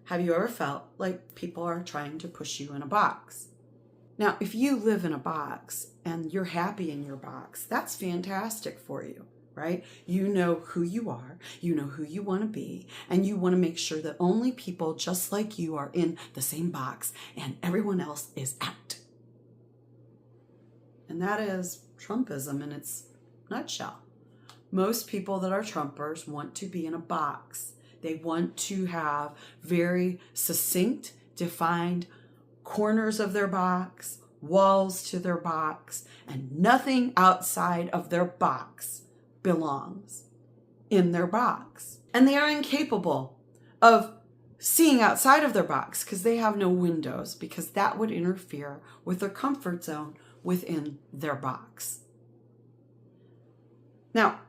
Have you ever felt like people are trying to push you in a box? Now, if you live in a box and you're happy in your box, that's fantastic for you, right? You know who you are, you know who you want to be, and you want to make sure that only people just like you are in the same box and everyone else is out. And that is Trumpism in its nutshell. Most people that are Trumpers want to be in a box. They want to have very succinct, defined corners of their box, walls to their box, and nothing outside of their box belongs in their box. And they are incapable of seeing outside of their box because they have no windows, because that would interfere with their comfort zone within their box. Now,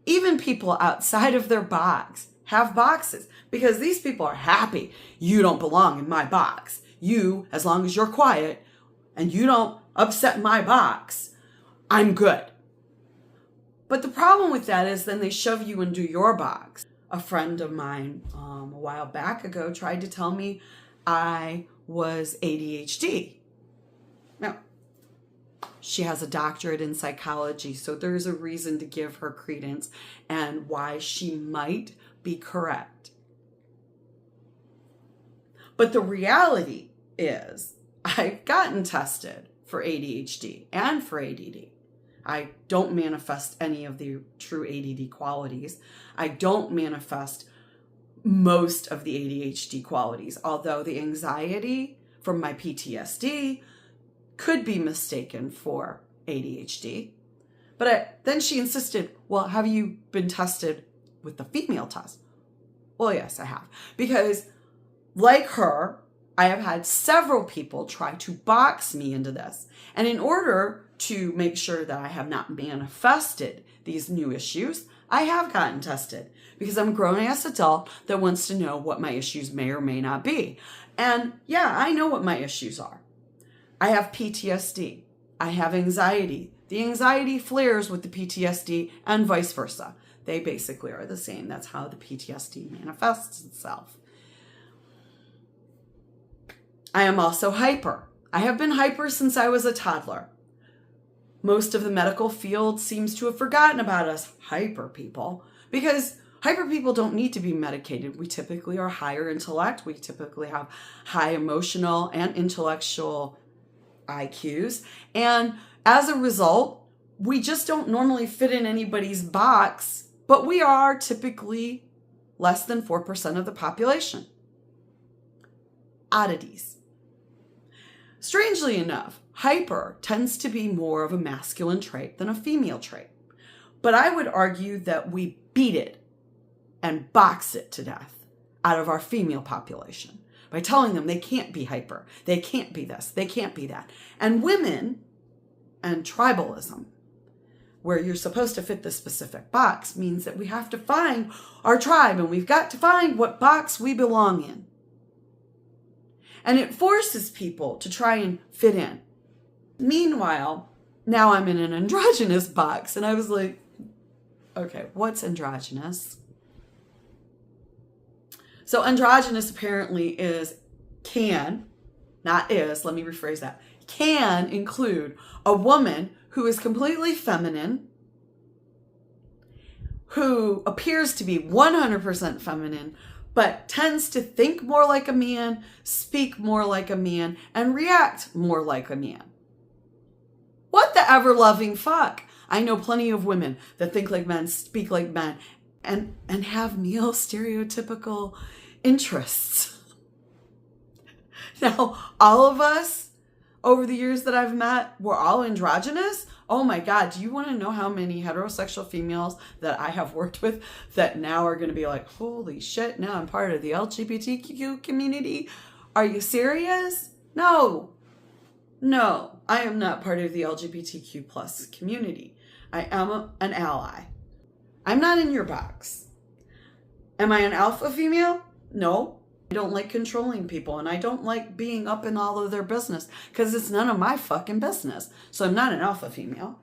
even people outside of their box have boxes because these people are happy. You don't belong in my box. You, as long as you're quiet and you don't upset my box, I'm good. But the problem with that is then they shove you into your box. A friend of mine a while back ago tried to tell me I was ADHD. Now, she has a doctorate in psychology, so there's a reason to give her credence and why she might be correct. But the reality is I've gotten tested for ADHD and for ADD. I don't manifest any of the true ADD qualities. I don't manifest most of the ADHD qualities, although the anxiety from my PTSD could be mistaken for ADHD. But then she insisted, well, have you been tested with the female test? Well, yes, I have. Because like her, I have had several people try to box me into this. And in order to make sure that I have not manifested these new issues, I have gotten tested because I'm a grown-ass adult that wants to know what my issues may or may not be. And yeah, I know what my issues are. I have PTSD. I have anxiety. The anxiety flares with the PTSD and vice versa. They basically are the same. That's how the PTSD manifests itself. I am also hyper. I have been hyper since I was a toddler. Most of the medical field seems to have forgotten about us hyper people because hyper people don't need to be medicated. We typically are higher intellect. We typically have high emotional and intellectual IQs. And as a result, we just don't normally fit in anybody's box, but we are typically less than 4% of the population. Oddities. Strangely enough, hyper tends to be more of a masculine trait than a female trait. But I would argue that we beat it and box it to death out of our female population by telling them they can't be hyper, they can't be this, they can't be that. And women and tribalism, where you're supposed to fit this specific box, means that we have to find our tribe and we've got to find what box we belong in. And it forces people to try and fit in. Meanwhile, now I'm in an androgynous box and I was like, okay, what's androgynous? So androgynous apparently can include a woman who is completely feminine, who appears to be 100% feminine, but tends to think more like a man, speak more like a man, and react more like a man. What the ever-loving fuck? I know plenty of women that think like men, speak like men, and have male stereotypical interests. Now, all of us, over the years that I've met, we're all androgynous. Oh my God, do you want to know how many heterosexual females that I have worked with that now are going to be like, holy shit, now I'm part of the LGBTQ community? Are you serious? No, I am not part of the LGBTQ plus community. I am an ally. I'm not in your box. Am I an alpha female? No. I don't like controlling people and I don't like being up in all of their business because it's none of my fucking business. So I'm not an alpha female.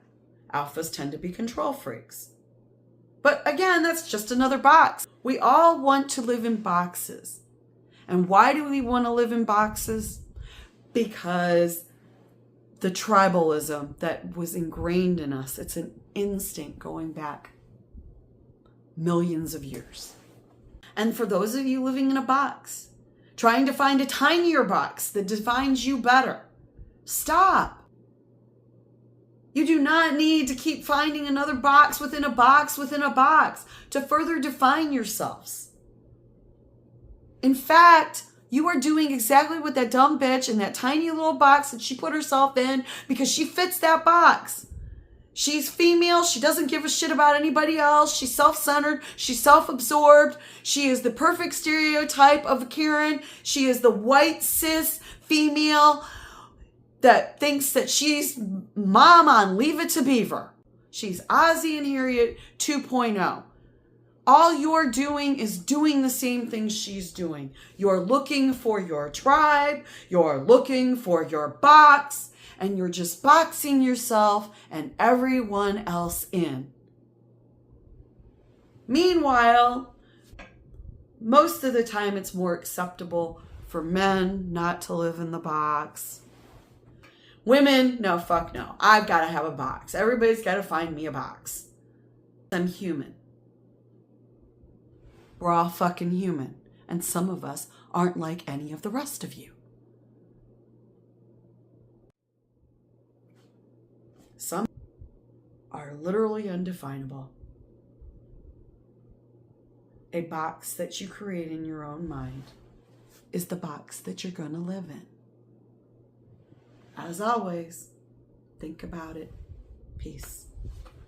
Alphas tend to be control freaks. But again, that's just another box. We all want to live in boxes. And why do we want to live in boxes? Because the tribalism that was ingrained in us, it's an instinct going back millions of years. And for those of you living in a box, trying to find a tinier box that defines you better, stop. You do not need to keep finding another box within a box within a box to further define yourselves. In fact, you are doing exactly what that dumb bitch in that tiny little box that she put herself in because she fits that box. She's female. She doesn't give a shit about anybody else. She's self-centered. She's self-absorbed. She is the perfect stereotype of a Karen. She is the white cis female that thinks that she's mom on Leave It to Beaver. She's Ozzy and Harriet 2.0. All you're doing is doing the same thing she's doing. You're looking for your tribe. You're looking for your box. And you're just boxing yourself and everyone else in. Meanwhile, most of the time it's more acceptable for men not to live in the box. Women, no, fuck no. I've got to have a box. Everybody's got to find me a box. I'm human. We're all fucking human. And some of us aren't like any of the rest of you. Some are literally undefinable. A box that you create in your own mind is the box that you're going to live in. As always, think about it. Peace.